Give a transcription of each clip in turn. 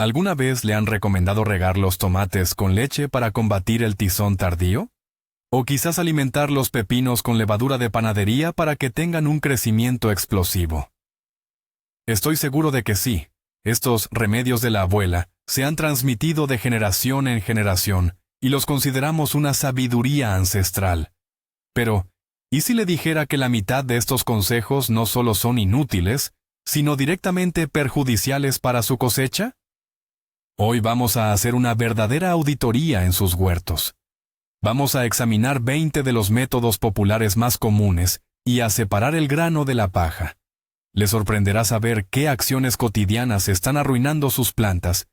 ¿Alguna vez le han recomendado regar los tomates con leche para combatir el tizón tardío? ¿O quizás alimentar los pepinos con levadura de panadería para que tengan un crecimiento explosivo? Estoy seguro de que sí. Estos remedios de la abuela se han transmitido de generación en generación y los consideramos una sabiduría ancestral. Pero, ¿y si le dijera que la mitad de estos consejos no solo son inútiles, sino directamente perjudiciales para su cosecha? Hoy vamos a hacer una verdadera auditoría en sus huertos. Vamos a examinar 20 de los métodos populares más comunes y a separar el grano de la paja. Le sorprenderá saber qué acciones cotidianas están arruinando sus plantas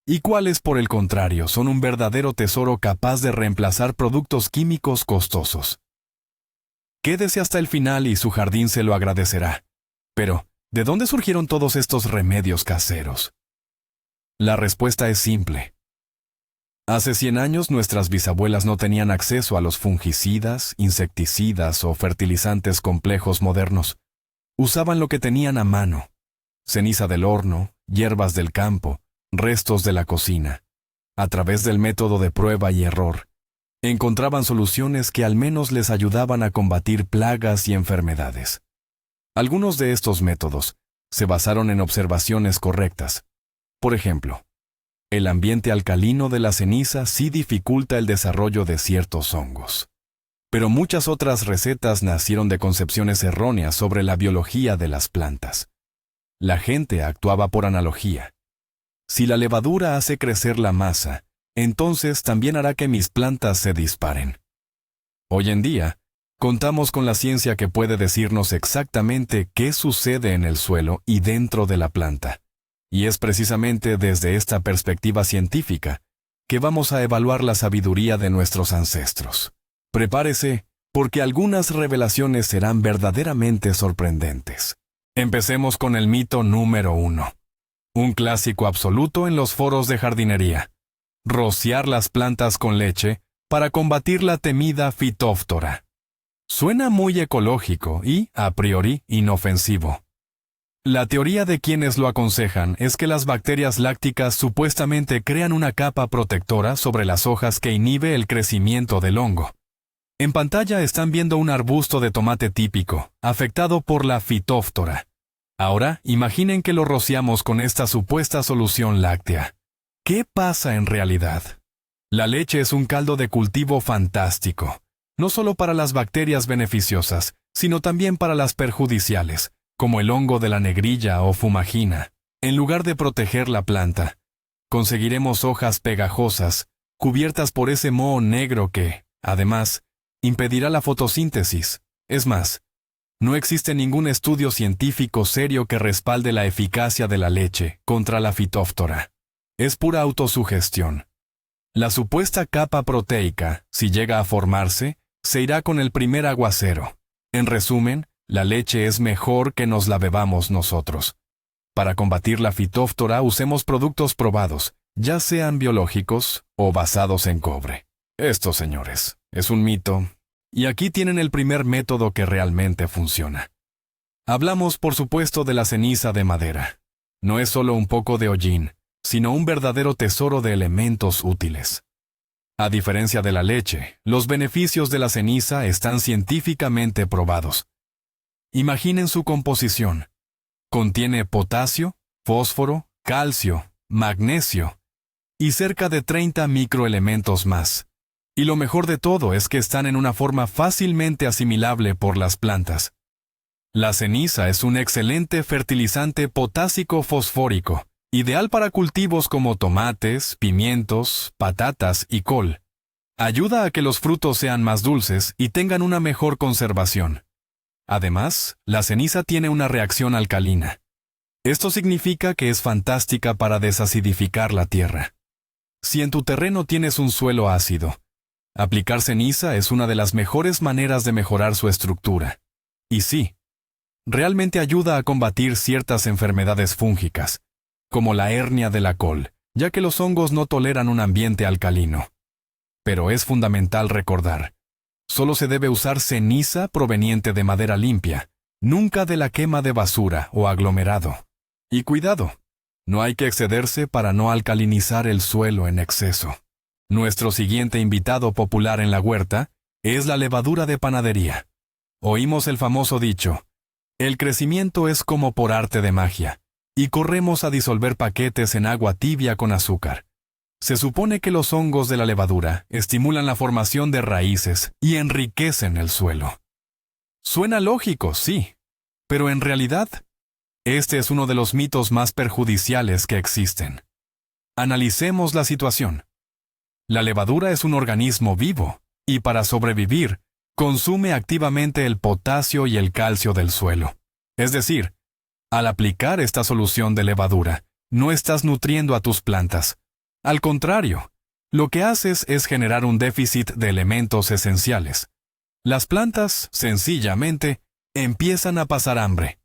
y cuáles, por el contrario, son un verdadero tesoro capaz de reemplazar productos químicos costosos. Quédese hasta el final y su jardín se lo agradecerá. Pero, ¿de dónde surgieron todos estos remedios caseros? La respuesta es simple. Hace 100 años nuestras bisabuelas no tenían acceso a los fungicidas, insecticidas o fertilizantes complejos modernos. Usaban lo que tenían a mano: ceniza del horno, hierbas del campo, restos de la cocina. A través del método de prueba y error, encontraban soluciones que al menos les ayudaban a combatir plagas y enfermedades. Algunos de estos métodos se basaron en observaciones correctas. Por ejemplo, el ambiente alcalino de la ceniza sí dificulta el desarrollo de ciertos hongos. Pero muchas otras recetas nacieron de concepciones erróneas sobre la biología de las plantas. La gente actuaba por analogía. Si la levadura hace crecer la masa, entonces también hará que mis plantas se disparen. Hoy en día, contamos con la ciencia que puede decirnos exactamente qué sucede en el suelo y dentro de la planta. Y es precisamente desde esta perspectiva científica que vamos a evaluar la sabiduría de nuestros ancestros. Prepárese, porque algunas revelaciones serán verdaderamente sorprendentes. Empecemos con el mito número 1. Un clásico absoluto en los foros de jardinería: rociar las plantas con leche para combatir la temida Phytophthora. Suena muy ecológico y, a priori, inofensivo. La teoría de quienes lo aconsejan es que las bacterias lácticas supuestamente crean una capa protectora sobre las hojas que inhibe el crecimiento del hongo. En pantalla están viendo un arbusto de tomate típico, afectado por la Phytophthora. Ahora, imaginen que lo rociamos con esta supuesta solución láctea. ¿Qué pasa en realidad? La leche es un caldo de cultivo fantástico, no solo para las bacterias beneficiosas, sino también para las perjudiciales, como el hongo de la negrilla o fumagina. En lugar de proteger la planta, conseguiremos hojas pegajosas, cubiertas por ese moho negro que, además, impedirá la fotosíntesis. Es más, no existe ningún estudio científico serio que respalde la eficacia de la leche contra la Phytophthora. Es pura autosugestión. La supuesta capa proteica, si llega a formarse, se irá con el primer aguacero. En resumen, la leche es mejor que nos la bebamos nosotros. Para combatir la Phytophthora usemos productos probados, ya sean biológicos o basados en cobre. Esto, señores, es un mito. Y aquí tienen el primer método que realmente funciona. Hablamos, por supuesto, de la ceniza de madera. No es solo un poco de hollín, sino un verdadero tesoro de elementos útiles. A diferencia de la leche, los beneficios de la ceniza están científicamente probados. Imaginen su composición. Contiene potasio, fósforo, calcio, magnesio y cerca de 30 microelementos más. Y lo mejor de todo es que están en una forma fácilmente asimilable por las plantas. La ceniza es un excelente fertilizante potásico-fosfórico, ideal para cultivos como tomates, pimientos, patatas y col. Ayuda a que los frutos sean más dulces y tengan una mejor conservación. Además, la ceniza tiene una reacción alcalina. Esto significa que es fantástica para desacidificar la tierra. Si en tu terreno tienes un suelo ácido, aplicar ceniza es una de las mejores maneras de mejorar su estructura. Y sí, realmente ayuda a combatir ciertas enfermedades fúngicas, como la hernia de la col, ya que los hongos no toleran un ambiente alcalino. Pero es fundamental recordar, solo se debe usar ceniza proveniente de madera limpia, nunca de la quema de basura o aglomerado. Y cuidado, No hay que excederse para no alcalinizar el suelo en exceso. Nuestro siguiente invitado popular en la huerta es la levadura de panadería. Oímos el famoso dicho: el crecimiento es como por arte de magia, y corremos a disolver paquetes en agua tibia con azúcar. Se supone que los hongos de la levadura estimulan la formación de raíces y enriquecen el suelo. Suena lógico, sí, pero en realidad, este es uno de los mitos más perjudiciales que existen. Analicemos la situación. La levadura es un organismo vivo, y para sobrevivir, consume activamente el potasio y el calcio del suelo. Es decir, al aplicar esta solución de levadura, no estás nutriendo a tus plantas. Al contrario, lo que haces es generar un déficit de elementos esenciales. Las plantas, sencillamente, empiezan a pasar hambre.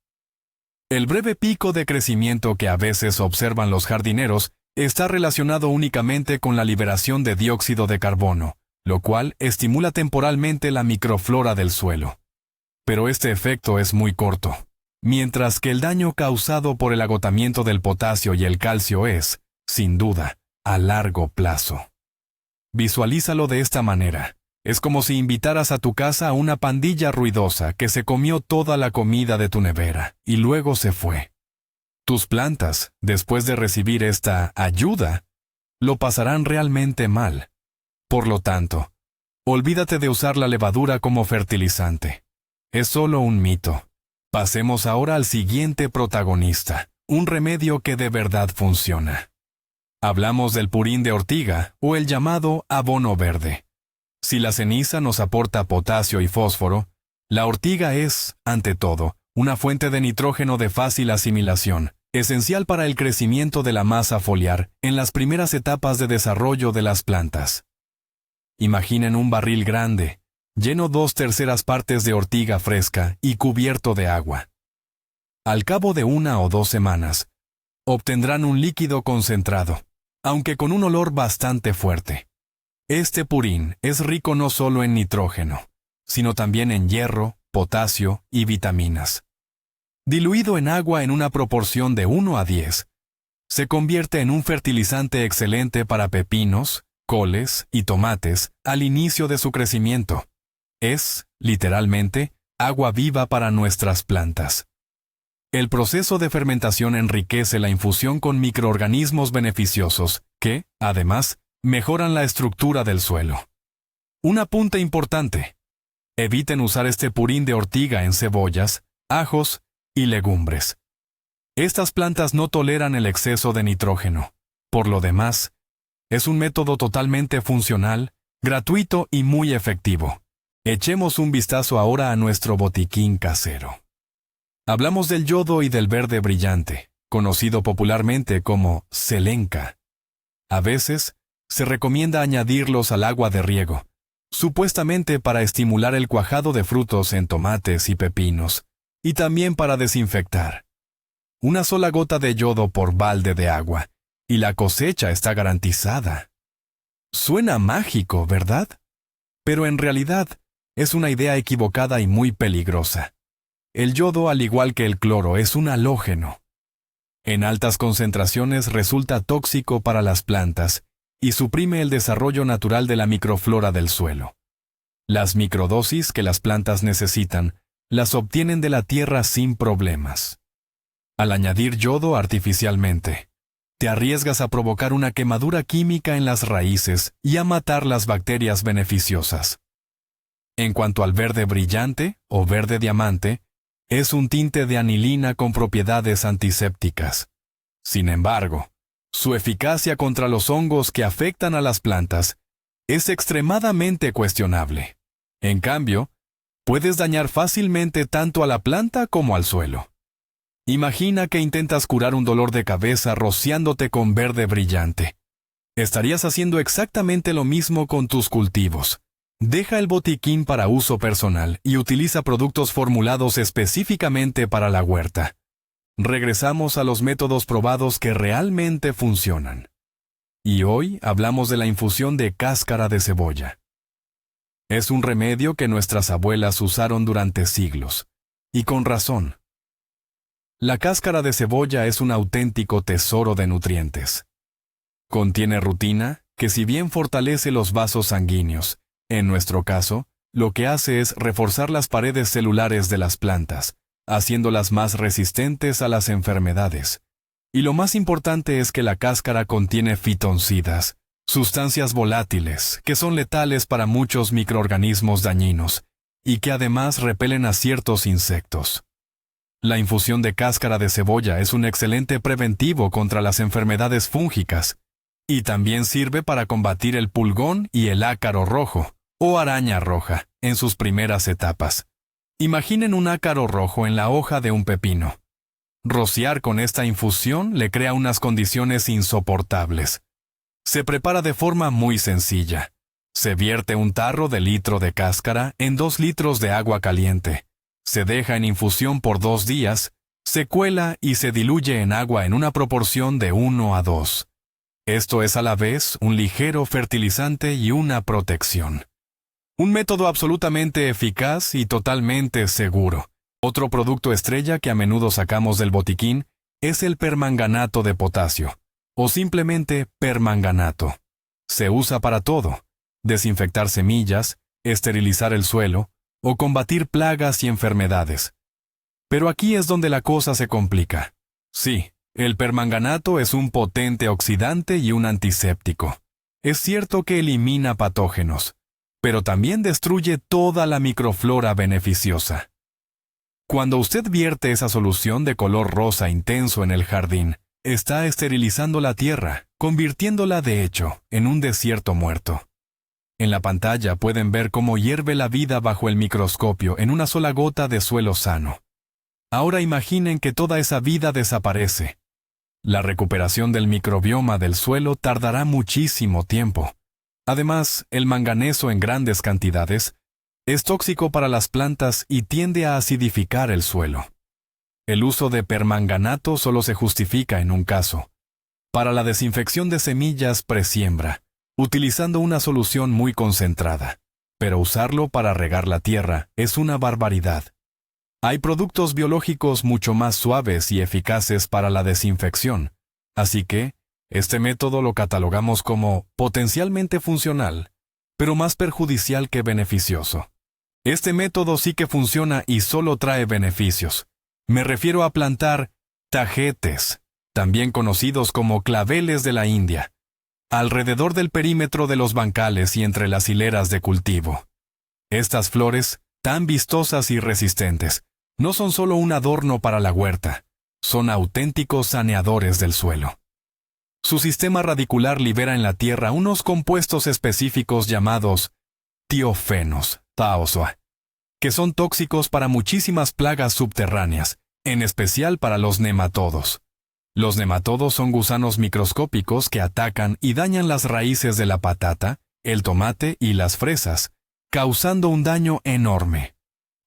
El breve pico de crecimiento que a veces observan los jardineros está relacionado únicamente con la liberación de dióxido de carbono, lo cual estimula temporalmente la microflora del suelo. Pero este efecto es muy corto, mientras que el daño causado por el agotamiento del potasio y el calcio es, sin duda, a largo plazo. Visualízalo de esta manera. Es como si invitaras a tu casa a una pandilla ruidosa que se comió toda la comida de tu nevera y luego se fue. Tus plantas, después de recibir esta ayuda, lo pasarán realmente mal. Por lo tanto, olvídate de usar la levadura como fertilizante. Es solo un mito. Pasemos ahora al siguiente protagonista, un remedio que de verdad funciona. Hablamos del purín de ortiga o el llamado abono verde. Si la ceniza nos aporta potasio y fósforo, la ortiga es, ante todo, una fuente de nitrógeno de fácil asimilación, esencial para el crecimiento de la masa foliar en las primeras etapas de desarrollo de las plantas. Imaginen un barril grande, lleno 2/3 partes de ortiga fresca y cubierto de agua. Al cabo de 1 o 2 semanas, obtendrán un líquido concentrado, aunque con un olor bastante fuerte. Este purín es rico no solo en nitrógeno, sino también en hierro, potasio y vitaminas. Diluido en agua en una proporción de 1 a 10, se convierte en un fertilizante excelente para pepinos, coles y tomates al inicio de su crecimiento. Es, literalmente, agua viva para nuestras plantas. El proceso de fermentación enriquece la infusión con microorganismos beneficiosos que, además, mejoran la estructura del suelo. Un apunte importante: eviten usar este purín de ortiga en cebollas, ajos y legumbres. Estas plantas no toleran el exceso de nitrógeno. Por lo demás, es un método totalmente funcional, gratuito y muy efectivo. Echemos un vistazo ahora a nuestro botiquín casero. Hablamos del yodo y del verde brillante, conocido popularmente como selenca. A veces, se recomienda añadirlos al agua de riego, supuestamente para estimular el cuajado de frutos en tomates y pepinos, y también para desinfectar. Una sola gota de yodo por balde de agua, y la cosecha está garantizada. Suena mágico, ¿verdad? Pero en realidad, es una idea equivocada y muy peligrosa. El yodo, al igual que el cloro, es un halógeno. En altas concentraciones resulta tóxico para las plantas y suprime el desarrollo natural de la microflora del suelo. Las microdosis que las plantas necesitan las obtienen de la tierra sin problemas. Al añadir yodo artificialmente, te arriesgas a provocar una quemadura química en las raíces y a matar las bacterias beneficiosas. En cuanto al verde brillante o verde diamante, es un tinte de anilina con propiedades antisépticas. Sin embargo, su eficacia contra los hongos que afectan a las plantas es extremadamente cuestionable. En cambio, puedes dañar fácilmente tanto a la planta como al suelo. Imagina que intentas curar un dolor de cabeza rociándote con verde brillante. Estarías haciendo exactamente lo mismo con tus cultivos. Deja el botiquín para uso personal y utiliza productos formulados específicamente para la huerta. Regresamos a los métodos probados que realmente funcionan. Y hoy hablamos de la infusión de cáscara de cebolla. Es un remedio que nuestras abuelas usaron durante siglos, y con razón. La cáscara de cebolla es un auténtico tesoro de nutrientes. Contiene rutina, que si bien fortalece los vasos sanguíneos, en nuestro caso, lo que hace es reforzar las paredes celulares de las plantas, haciéndolas más resistentes a las enfermedades. Y lo más importante es que la cáscara contiene fitoncidas, sustancias volátiles, que son letales para muchos microorganismos dañinos, y que además repelen a ciertos insectos. La infusión de cáscara de cebolla es un excelente preventivo contra las enfermedades fúngicas, y también sirve para combatir el pulgón y el ácaro rojo, o araña roja, en sus primeras etapas. Imaginen un ácaro rojo en la hoja de un pepino. Rociar con esta infusión le crea unas condiciones insoportables. Se prepara de forma muy sencilla. Se vierte un tarro de litro de cáscara en 2 litros de agua caliente. Se deja en infusión por 2 días, se cuela y se diluye en agua en una proporción de 1:2. Esto es a la vez un ligero fertilizante y una protección. Un método absolutamente eficaz y totalmente seguro. Otro producto estrella que a menudo sacamos del botiquín es el permanganato de potasio, o simplemente permanganato. Se usa para todo: desinfectar semillas, esterilizar el suelo, o combatir plagas y enfermedades. Pero aquí es donde la cosa se complica. Sí, el permanganato es un potente oxidante y un antiséptico. Es cierto que elimina patógenos, pero también destruye toda la microflora beneficiosa. Cuando usted vierte esa solución de color rosa intenso en el jardín, está esterilizando la tierra, convirtiéndola de hecho en un desierto muerto. En la pantalla pueden ver cómo hierve la vida bajo el microscopio en una sola gota de suelo sano. Ahora imaginen que toda esa vida desaparece. La recuperación del microbioma del suelo tardará muchísimo tiempo. Además, el manganeso en grandes cantidades es tóxico para las plantas y tiende a acidificar el suelo. El uso de permanganato solo se justifica en un caso: para la desinfección de semillas presiembra, utilizando una solución muy concentrada. Pero usarlo para regar la tierra es una barbaridad. Hay productos biológicos mucho más suaves y eficaces para la desinfección, así que este método lo catalogamos como potencialmente funcional, pero más perjudicial que beneficioso. Este método sí que funciona y solo trae beneficios. Me refiero a plantar tagetes, también conocidos como claveles de la India, alrededor del perímetro de los bancales y entre las hileras de cultivo. Estas flores, tan vistosas y resistentes, no son solo un adorno para la huerta, son auténticos saneadores del suelo. Su sistema radicular libera en la tierra unos compuestos específicos llamados tiofenos, que son tóxicos para muchísimas plagas subterráneas, en especial para los nematodos. Los nematodos son gusanos microscópicos que atacan y dañan las raíces de la patata, el tomate y las fresas, causando un daño enorme.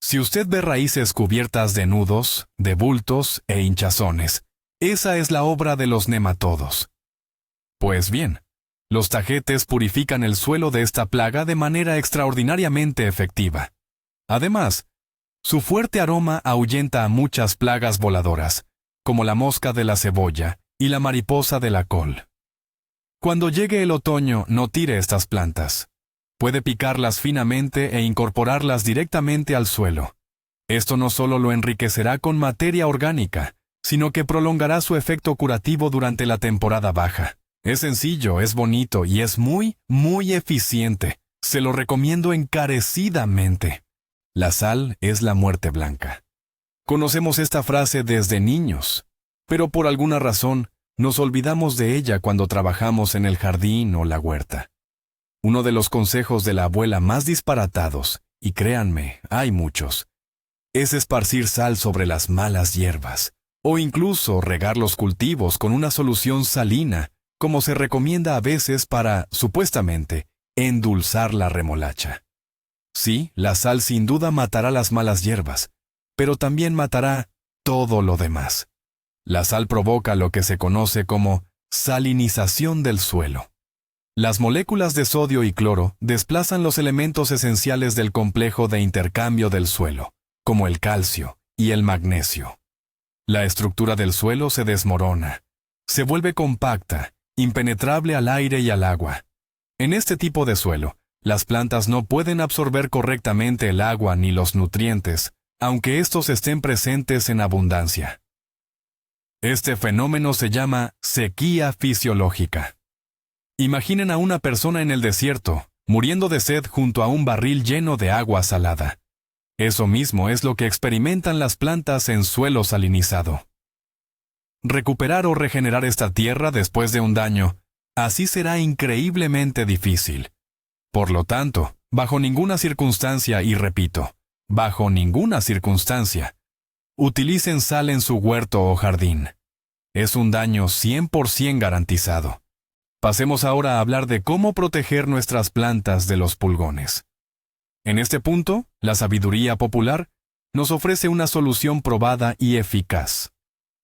Si usted ve raíces cubiertas de nudos, de bultos e hinchazones, esa es la obra de los nematodos. Pues bien, los tagetes purifican el suelo de esta plaga de manera extraordinariamente efectiva. Además, su fuerte aroma ahuyenta a muchas plagas voladoras, como la mosca de la cebolla y la mariposa de la col. Cuando llegue el otoño, no tire estas plantas. Puede picarlas finamente e incorporarlas directamente al suelo. Esto no solo lo enriquecerá con materia orgánica, sino que prolongará su efecto curativo durante la temporada baja. Es sencillo, es bonito y es muy, muy eficiente. Se lo recomiendo encarecidamente. La sal es la muerte blanca. Conocemos esta frase desde niños, pero por alguna razón nos olvidamos de ella cuando trabajamos en el jardín o la huerta. Uno de los consejos de la abuela más disparatados, y créanme, hay muchos, es esparcir sal sobre las malas hierbas, o incluso regar los cultivos con una solución salina, como se recomienda a veces para, supuestamente, endulzar la remolacha. Sí, la sal sin duda matará las malas hierbas, pero también matará todo lo demás. La sal provoca lo que se conoce como salinización del suelo. Las moléculas de sodio y cloro desplazan los elementos esenciales del complejo de intercambio del suelo, como el calcio y el magnesio. La estructura del suelo se desmorona. Se vuelve compacta, impenetrable al aire y al agua. En este tipo de suelo, las plantas no pueden absorber correctamente el agua ni los nutrientes, aunque estos estén presentes en abundancia. Este fenómeno se llama sequía fisiológica. Imaginen a una persona en el desierto, muriendo de sed junto a un barril lleno de agua salada. Eso mismo es lo que experimentan las plantas en suelo salinizado. Recuperar o regenerar esta tierra después de un daño, así será increíblemente difícil. Por lo tanto, bajo ninguna circunstancia, y repito, bajo ninguna circunstancia, utilicen sal en su huerto o jardín. Es un daño 100% garantizado. Pasemos ahora a hablar de cómo proteger nuestras plantas de los pulgones. En este punto, la sabiduría popular nos ofrece una solución probada y eficaz: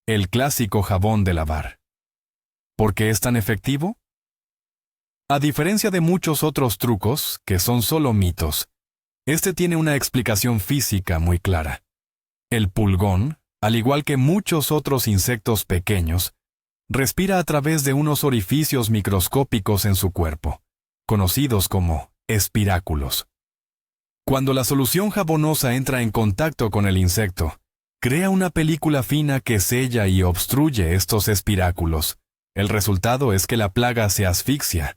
el clásico jabón de lavar. ¿Por qué es tan efectivo? A diferencia de muchos otros trucos, que son solo mitos, este tiene una explicación física muy clara. El pulgón, al igual que muchos otros insectos pequeños, respira a través de unos orificios microscópicos en su cuerpo, conocidos como espiráculos. Cuando la solución jabonosa entra en contacto con el insecto, crea una película fina que sella y obstruye estos espiráculos. El resultado es que la plaga se asfixia.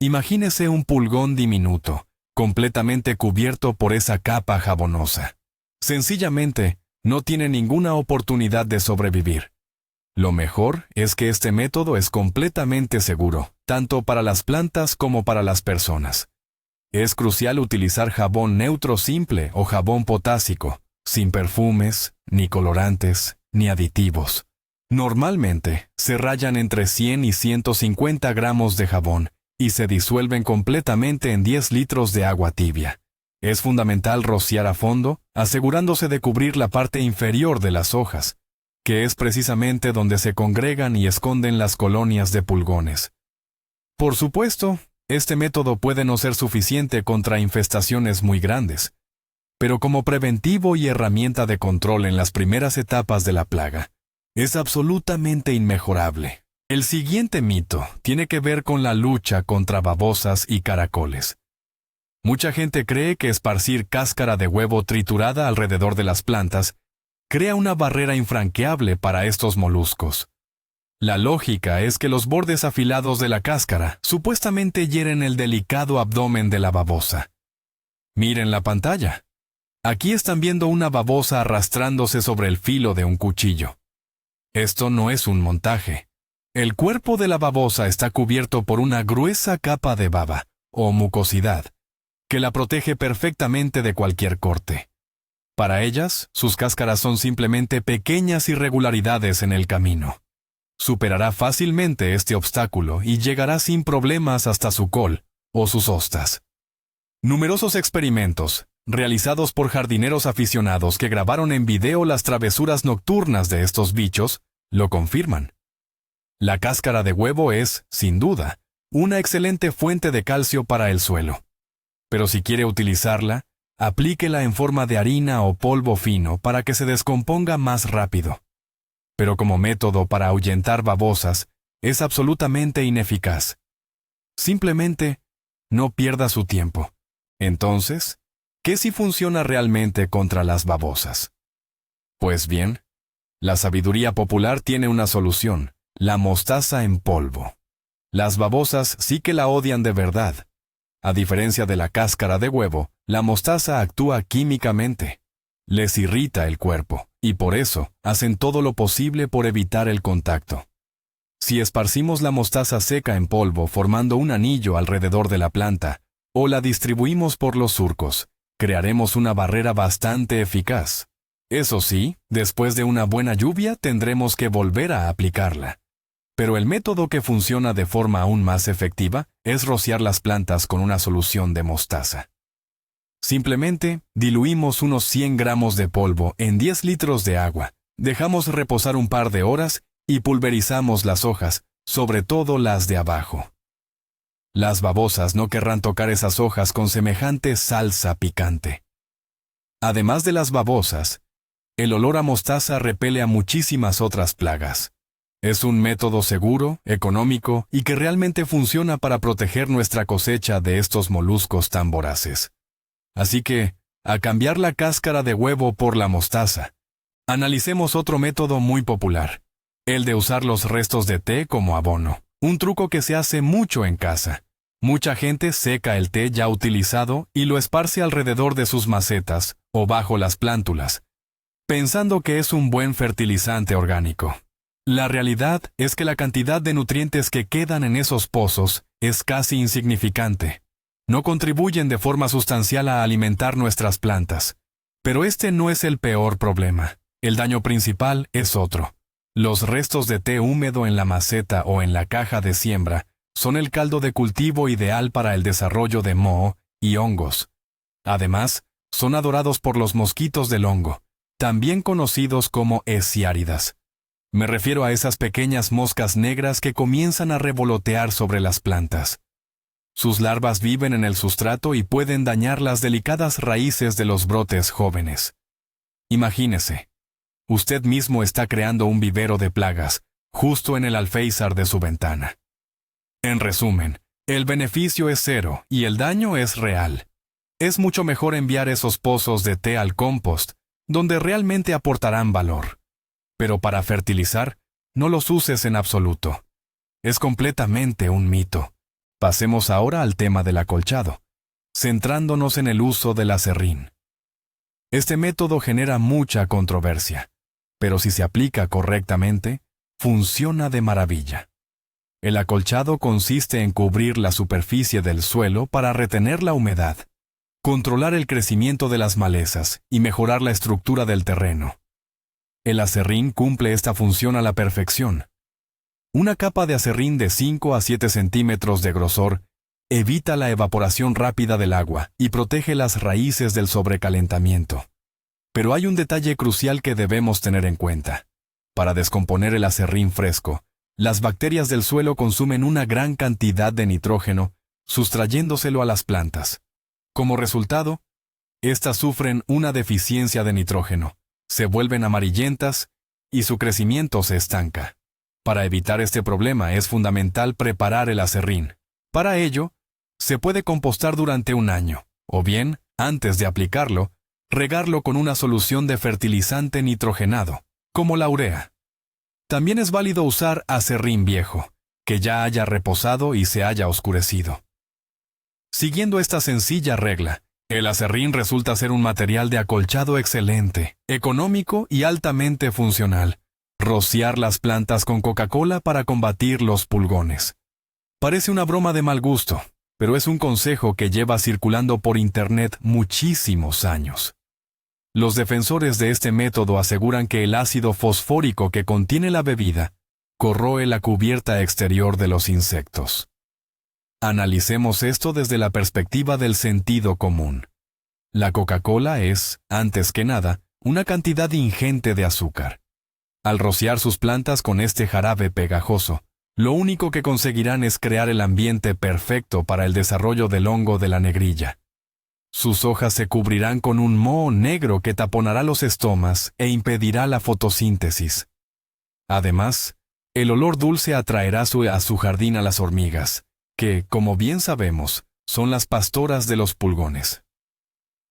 Imagínese un pulgón diminuto, completamente cubierto por esa capa jabonosa. Sencillamente, no tiene ninguna oportunidad de sobrevivir. Lo mejor es que este método es completamente seguro, tanto para las plantas como para las personas. Es crucial utilizar jabón neutro simple o jabón potásico, sin perfumes, ni colorantes, ni aditivos. Normalmente, se rayan entre 100 y 150 gramos de jabón y se disuelven completamente en 10 litros de agua tibia. Es fundamental rociar a fondo, asegurándose de cubrir la parte inferior de las hojas, que es precisamente donde se congregan y esconden las colonias de pulgones. Por supuesto, este método puede no ser suficiente contra infestaciones muy grandes, pero como preventivo y herramienta de control en las primeras etapas de la plaga, es absolutamente inmejorable. El siguiente mito tiene que ver con la lucha contra babosas y caracoles. Mucha gente cree que esparcir cáscara de huevo triturada alrededor de las plantas crea una barrera infranqueable para estos moluscos. La lógica es que los bordes afilados de la cáscara supuestamente hieren el delicado abdomen de la babosa. Miren la pantalla. Aquí están viendo una babosa arrastrándose sobre el filo de un cuchillo. Esto no es un montaje. El cuerpo de la babosa está cubierto por una gruesa capa de baba, o mucosidad, que la protege perfectamente de cualquier corte. Para ellas, sus cáscaras son simplemente pequeñas irregularidades en el camino. Superará fácilmente este obstáculo y llegará sin problemas hasta su col o sus hostas. Numerosos experimentos, realizados por jardineros aficionados que grabaron en video las travesuras nocturnas de estos bichos, lo confirman. La cáscara de huevo es, sin duda, una excelente fuente de calcio para el suelo. Pero si quiere utilizarla, aplíquela en forma de harina o polvo fino para que se descomponga más rápido. Pero como método para ahuyentar babosas, es absolutamente ineficaz. Simplemente, no pierda su tiempo. Entonces, ¿qué si funciona realmente contra las babosas? Pues bien, la sabiduría popular tiene una solución: la mostaza en polvo. Las babosas sí que la odian de verdad. A diferencia de la cáscara de huevo, la mostaza actúa químicamente. Les irrita el cuerpo, y por eso hacen todo lo posible por evitar el contacto. Si esparcimos la mostaza seca en polvo formando un anillo alrededor de la planta, o la distribuimos por los surcos, crearemos una barrera bastante eficaz. Eso sí, después de una buena lluvia tendremos que volver a aplicarla. Pero el método que funciona de forma aún más efectiva es rociar las plantas con una solución de mostaza. Simplemente, diluimos unos 100 gramos de polvo en 10 litros de agua, dejamos reposar un par de horas y pulverizamos las hojas, sobre todo las de abajo. Las babosas no querrán tocar esas hojas con semejante salsa picante. Además de las babosas, el olor a mostaza repele a muchísimas otras plagas. Es un método seguro, económico y que realmente funciona para proteger nuestra cosecha de estos moluscos tan voraces. Así que, a cambiar la cáscara de huevo por la mostaza. Analicemos otro método muy popular, el de usar los restos de té como abono, un truco que se hace mucho en casa. Mucha gente seca el té ya utilizado y lo esparce alrededor de sus macetas o bajo las plántulas, pensando que es un buen fertilizante orgánico. La realidad es que la cantidad de nutrientes que quedan en esos pozos es casi insignificante. No contribuyen de forma sustancial a alimentar nuestras plantas. Pero este no es el peor problema. El daño principal es otro. Los restos de té húmedo en la maceta o en la caja de siembra son el caldo de cultivo ideal para el desarrollo de moho y hongos. Además, son adorados por los mosquitos del hongo, también conocidos como esciáridas. Me refiero a esas pequeñas moscas negras que comienzan a revolotear sobre las plantas. Sus larvas viven en el sustrato y pueden dañar las delicadas raíces de los brotes jóvenes. Imagínese, usted mismo está creando un vivero de plagas, justo en el alféizar de su ventana. En resumen, el beneficio es cero y el daño es real. Es mucho mejor enviar esos pozos de té al compost, donde realmente aportarán valor. Pero para fertilizar, no los uses en absoluto. Es completamente un mito. Pasemos ahora al tema del acolchado, centrándonos en el uso del aserrín. Este método genera mucha controversia, pero si se aplica correctamente, funciona de maravilla. El acolchado consiste en cubrir la superficie del suelo para retener la humedad, controlar el crecimiento de las malezas y mejorar la estructura del terreno. El aserrín cumple esta función a la perfección. Una capa de aserrín de 5 a 7 centímetros de grosor evita la evaporación rápida del agua y protege las raíces del sobrecalentamiento. Pero hay un detalle crucial que debemos tener en cuenta. Para descomponer el aserrín fresco, las bacterias del suelo consumen una gran cantidad de nitrógeno, sustrayéndoselo a las plantas. Como resultado, éstas sufren una deficiencia de nitrógeno, se vuelven amarillentas y su crecimiento se estanca. Para evitar este problema es fundamental preparar el aserrín. Para ello, se puede compostar durante un año, o bien, antes de aplicarlo, regarlo con una solución de fertilizante nitrogenado, como la urea. También es válido usar aserrín viejo, que ya haya reposado y se haya oscurecido. Siguiendo esta sencilla regla, el aserrín resulta ser un material de acolchado excelente, económico y altamente funcional. Rociar las plantas con Coca-Cola para combatir los pulgones. Parece una broma de mal gusto, pero es un consejo que lleva circulando por Internet muchísimos años. Los defensores de este método aseguran que el ácido fosfórico que contiene la bebida corroe la cubierta exterior de los insectos. Analicemos esto desde la perspectiva del sentido común. La Coca-Cola es, antes que nada, una cantidad ingente de azúcar. Al rociar sus plantas con este jarabe pegajoso, lo único que conseguirán es crear el ambiente perfecto para el desarrollo del hongo de la negrilla. Sus hojas se cubrirán con un moho negro que taponará los estomas e impedirá la fotosíntesis. Además, el olor dulce atraerá a su jardín a las hormigas, que, como bien sabemos, son las pastoras de los pulgones.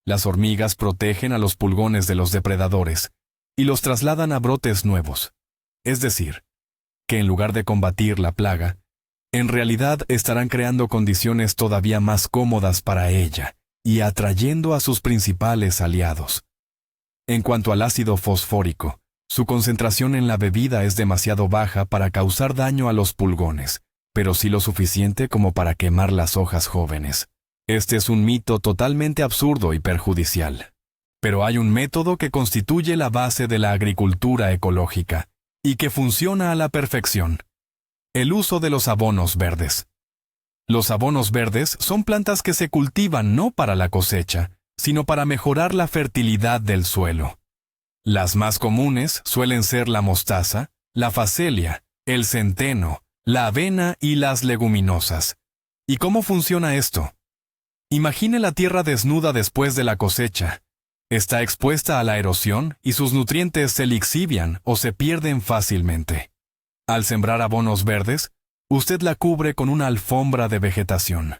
Las hormigas protegen a los pulgones de los depredadores y los trasladan a brotes nuevos. Es decir, que en lugar de combatir la plaga, en realidad estarán creando condiciones todavía más cómodas para ella y atrayendo a sus principales aliados. En cuanto al ácido fosfórico, su concentración en la bebida es demasiado baja para causar daño a los pulgones, pero sí lo suficiente como para quemar las hojas jóvenes. Este es un mito totalmente absurdo y perjudicial. Pero hay un método que constituye la base de la agricultura ecológica y que funciona a la perfección: el uso de los abonos verdes. Los abonos verdes son plantas que se cultivan no para la cosecha, sino para mejorar la fertilidad del suelo. Las más comunes suelen ser la mostaza, la facelia, el centeno, la avena y las leguminosas. ¿Y cómo funciona esto? Imagine la tierra desnuda después de la cosecha. Está expuesta a la erosión y sus nutrientes se lixivian o se pierden fácilmente. Al sembrar abonos verdes, usted la cubre con una alfombra de vegetación.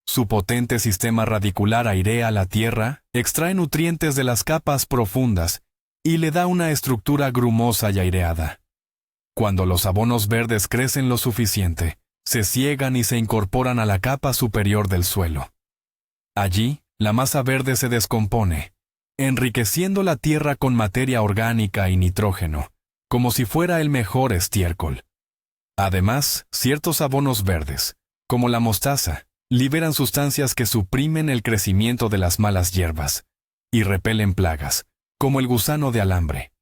Su potente sistema radicular airea la tierra, extrae nutrientes de las capas profundas y le da una estructura grumosa y aireada. Cuando los abonos verdes crecen lo suficiente, se ciegan y se incorporan a la capa superior del suelo. Allí, la masa verde se descompone, enriqueciendo la tierra con materia orgánica y nitrógeno, como si fuera el mejor estiércol. Además, ciertos abonos verdes, como la mostaza, liberan sustancias que suprimen el crecimiento de las malas hierbas y repelen plagas, como el gusano de alambre.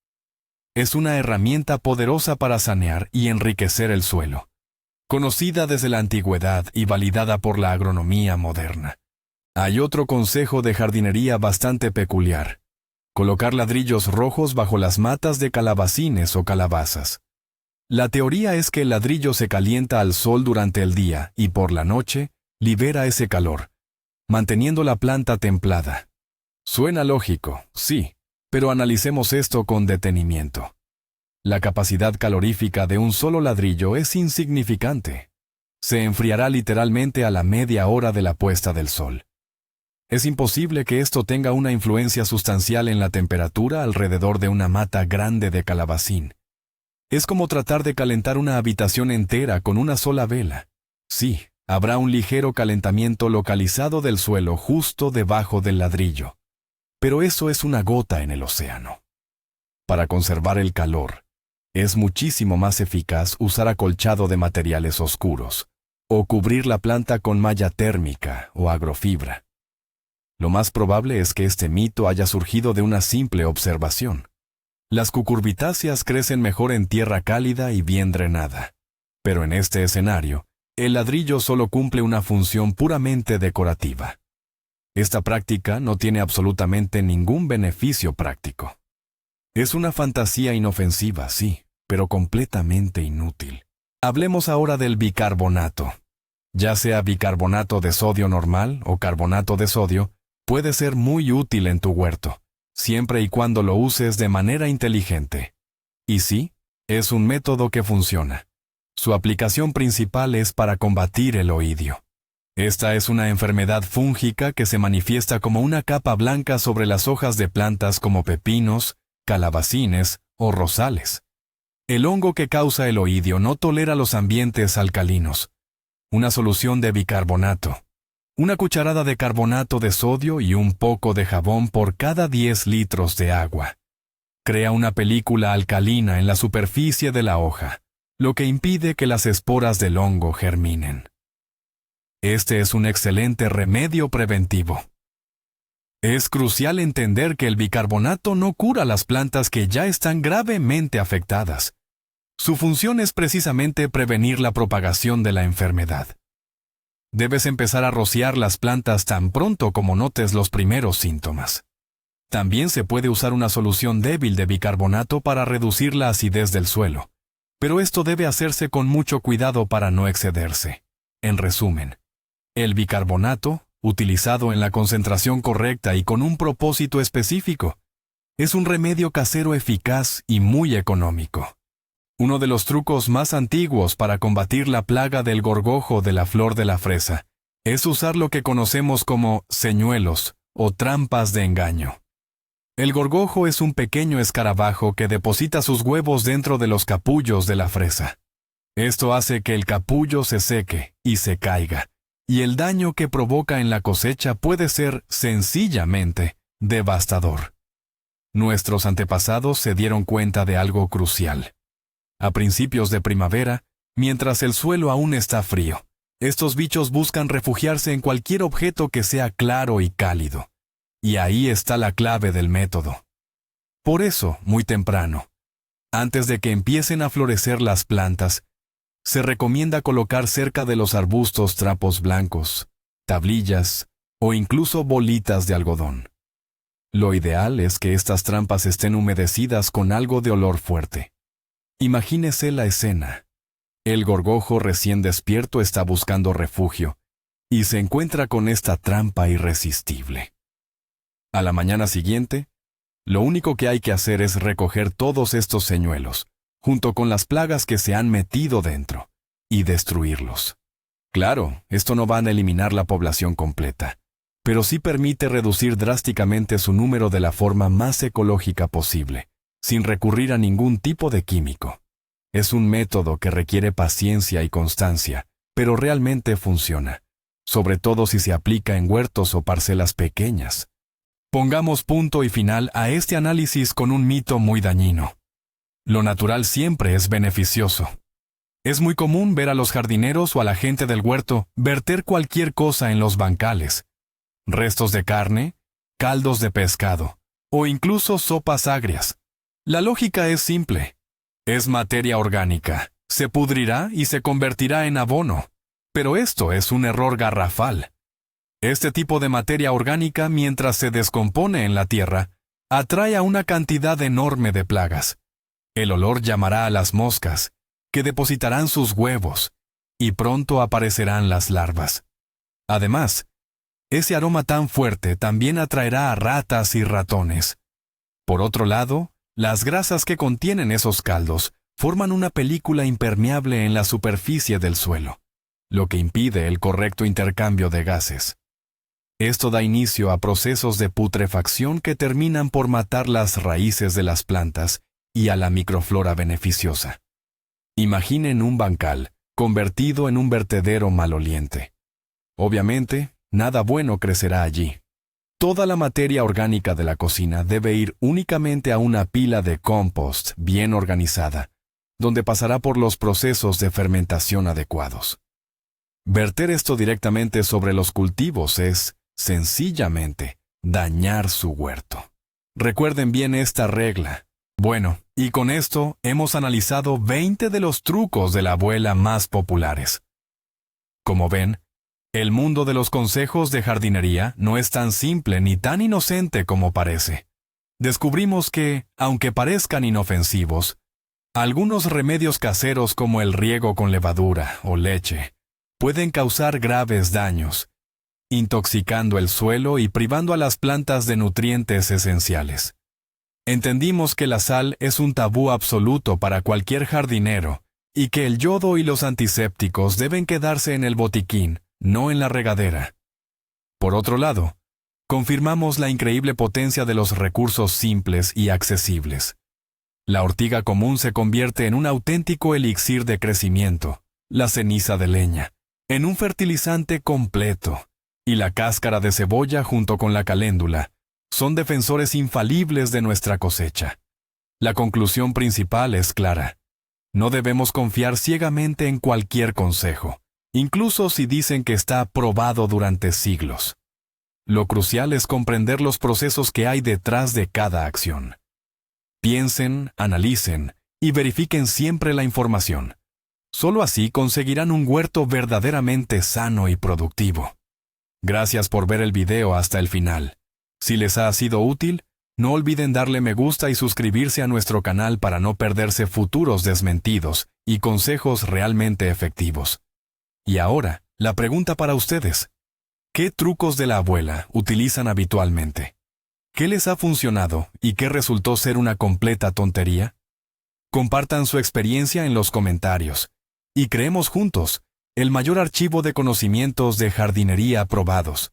Es una herramienta poderosa para sanear y enriquecer el suelo, conocida desde la antigüedad y validada por la agronomía moderna. Hay otro consejo de jardinería bastante peculiar: colocar ladrillos rojos bajo las matas de calabacines o calabazas. La teoría es que el ladrillo se calienta al sol durante el día y por la noche libera ese calor, manteniendo la planta templada. Suena lógico, sí, pero analicemos esto con detenimiento. La capacidad calorífica de un solo ladrillo es insignificante. Se enfriará literalmente a la media hora de la puesta del sol. Es imposible que esto tenga una influencia sustancial en la temperatura alrededor de una mata grande de calabacín. Es como tratar de calentar una habitación entera con una sola vela. Sí, habrá un ligero calentamiento localizado del suelo justo debajo del ladrillo. Pero eso es una gota en el océano. Para conservar el calor, es muchísimo más eficaz usar acolchado de materiales oscuros, o cubrir la planta con malla térmica o agrofibra. Lo más probable es que este mito haya surgido de una simple observación. Las cucurbitáceas crecen mejor en tierra cálida y bien drenada. Pero en este escenario, el ladrillo solo cumple una función puramente decorativa. Esta práctica no tiene absolutamente ningún beneficio práctico. Es una fantasía inofensiva, sí, pero completamente inútil. Hablemos ahora del bicarbonato. Ya sea bicarbonato de sodio normal o carbonato de sodio, puede ser muy útil en tu huerto, siempre y cuando lo uses de manera inteligente. Y sí, es un método que funciona. Su aplicación principal es para combatir el oidio. Esta es una enfermedad fúngica que se manifiesta como una capa blanca sobre las hojas de plantas como pepinos, calabacines o rosales. El hongo que causa el oidio no tolera los ambientes alcalinos. Una solución de bicarbonato. Una cucharada de carbonato de sodio y un poco de jabón por cada 10 litros de agua. Crea una película alcalina en la superficie de la hoja, lo que impide que las esporas del hongo germinen. Este es un excelente remedio preventivo. Es crucial entender que el bicarbonato no cura las plantas que ya están gravemente afectadas. Su función es precisamente prevenir la propagación de la enfermedad. Debes empezar a rociar las plantas tan pronto como notes los primeros síntomas. También se puede usar una solución débil de bicarbonato para reducir la acidez del suelo, pero esto debe hacerse con mucho cuidado para no excederse. En resumen, el bicarbonato, utilizado en la concentración correcta y con un propósito específico, es un remedio casero eficaz y muy económico. Uno de los trucos más antiguos para combatir la plaga del gorgojo de la flor de la fresa es usar lo que conocemos como señuelos o trampas de engaño. El gorgojo es un pequeño escarabajo que deposita sus huevos dentro de los capullos de la fresa. Esto hace que el capullo se seque y se caiga, y el daño que provoca en la cosecha puede ser, sencillamente, devastador. Nuestros antepasados se dieron cuenta de algo crucial. A principios de primavera, mientras el suelo aún está frío, estos bichos buscan refugiarse en cualquier objeto que sea claro y cálido. Y ahí está la clave del método. Por eso, muy temprano, antes de que empiecen a florecer las plantas, se recomienda colocar cerca de los arbustos trapos blancos, tablillas o incluso bolitas de algodón. Lo ideal es que estas trampas estén humedecidas con algo de olor fuerte. Imagínese la escena. El gorgojo recién despierto está buscando refugio y se encuentra con esta trampa irresistible. A la mañana siguiente, lo único que hay que hacer es recoger todos estos señuelos, junto con las plagas que se han metido dentro, y destruirlos. Claro, esto no va a eliminar la población completa, pero sí permite reducir drásticamente su número de la forma más ecológica posible, sin recurrir a ningún tipo de químico. Es un método que requiere paciencia y constancia, pero realmente funciona, sobre todo si se aplica en huertos o parcelas pequeñas. Pongamos punto y final a este análisis con un mito muy dañino. Lo natural siempre es beneficioso. Es muy común ver a los jardineros o a la gente del huerto verter cualquier cosa en los bancales. Restos de carne, caldos de pescado, o incluso sopas agrias. La lógica es simple. Es materia orgánica, se pudrirá y se convertirá en abono. Pero esto es un error garrafal. Este tipo de materia orgánica, mientras se descompone en la tierra, atrae a una cantidad enorme de plagas. El olor llamará a las moscas, que depositarán sus huevos, y pronto aparecerán las larvas. Además, ese aroma tan fuerte también atraerá a ratas y ratones. Por otro lado, las grasas que contienen esos caldos forman una película impermeable en la superficie del suelo, lo que impide el correcto intercambio de gases. Esto da inicio a procesos de putrefacción que terminan por matar las raíces de las plantas y a la microflora beneficiosa. Imaginen un bancal convertido en un vertedero maloliente. Obviamente, nada bueno crecerá allí. Toda la materia orgánica de la cocina debe ir únicamente a una pila de compost bien organizada, donde pasará por los procesos de fermentación adecuados. Verter esto directamente sobre los cultivos es, sencillamente, dañar su huerto. Recuerden bien esta regla. Bueno, y con esto hemos analizado 20 de los trucos de la abuela más populares. Como ven, el mundo de los consejos de jardinería no es tan simple ni tan inocente como parece. Descubrimos que, aunque parezcan inofensivos, algunos remedios caseros como el riego con levadura o leche pueden causar graves daños, intoxicando el suelo y privando a las plantas de nutrientes esenciales. Entendimos que la sal es un tabú absoluto para cualquier jardinero y que el yodo y los antisépticos deben quedarse en el botiquín, no en la regadera. Por otro lado, confirmamos la increíble potencia de los recursos simples y accesibles. La ortiga común se convierte en un auténtico elixir de crecimiento, la ceniza de leña, en un fertilizante completo, y la cáscara de cebolla junto con la caléndula son defensores infalibles de nuestra cosecha. La conclusión principal es clara. No debemos confiar ciegamente en cualquier consejo, incluso si dicen que está probado durante siglos. Lo crucial es comprender los procesos que hay detrás de cada acción. Piensen, analicen y verifiquen siempre la información. Solo así conseguirán un huerto verdaderamente sano y productivo. Gracias por ver el video hasta el final. Si les ha sido útil, no olviden darle me gusta y suscribirse a nuestro canal para no perderse futuros desmentidos y consejos realmente efectivos. Y ahora, la pregunta para ustedes. ¿Qué trucos de la abuela utilizan habitualmente? ¿Qué les ha funcionado y qué resultó ser una completa tontería? Compartan su experiencia en los comentarios y creemos juntos el mayor archivo de conocimientos de jardinería probados.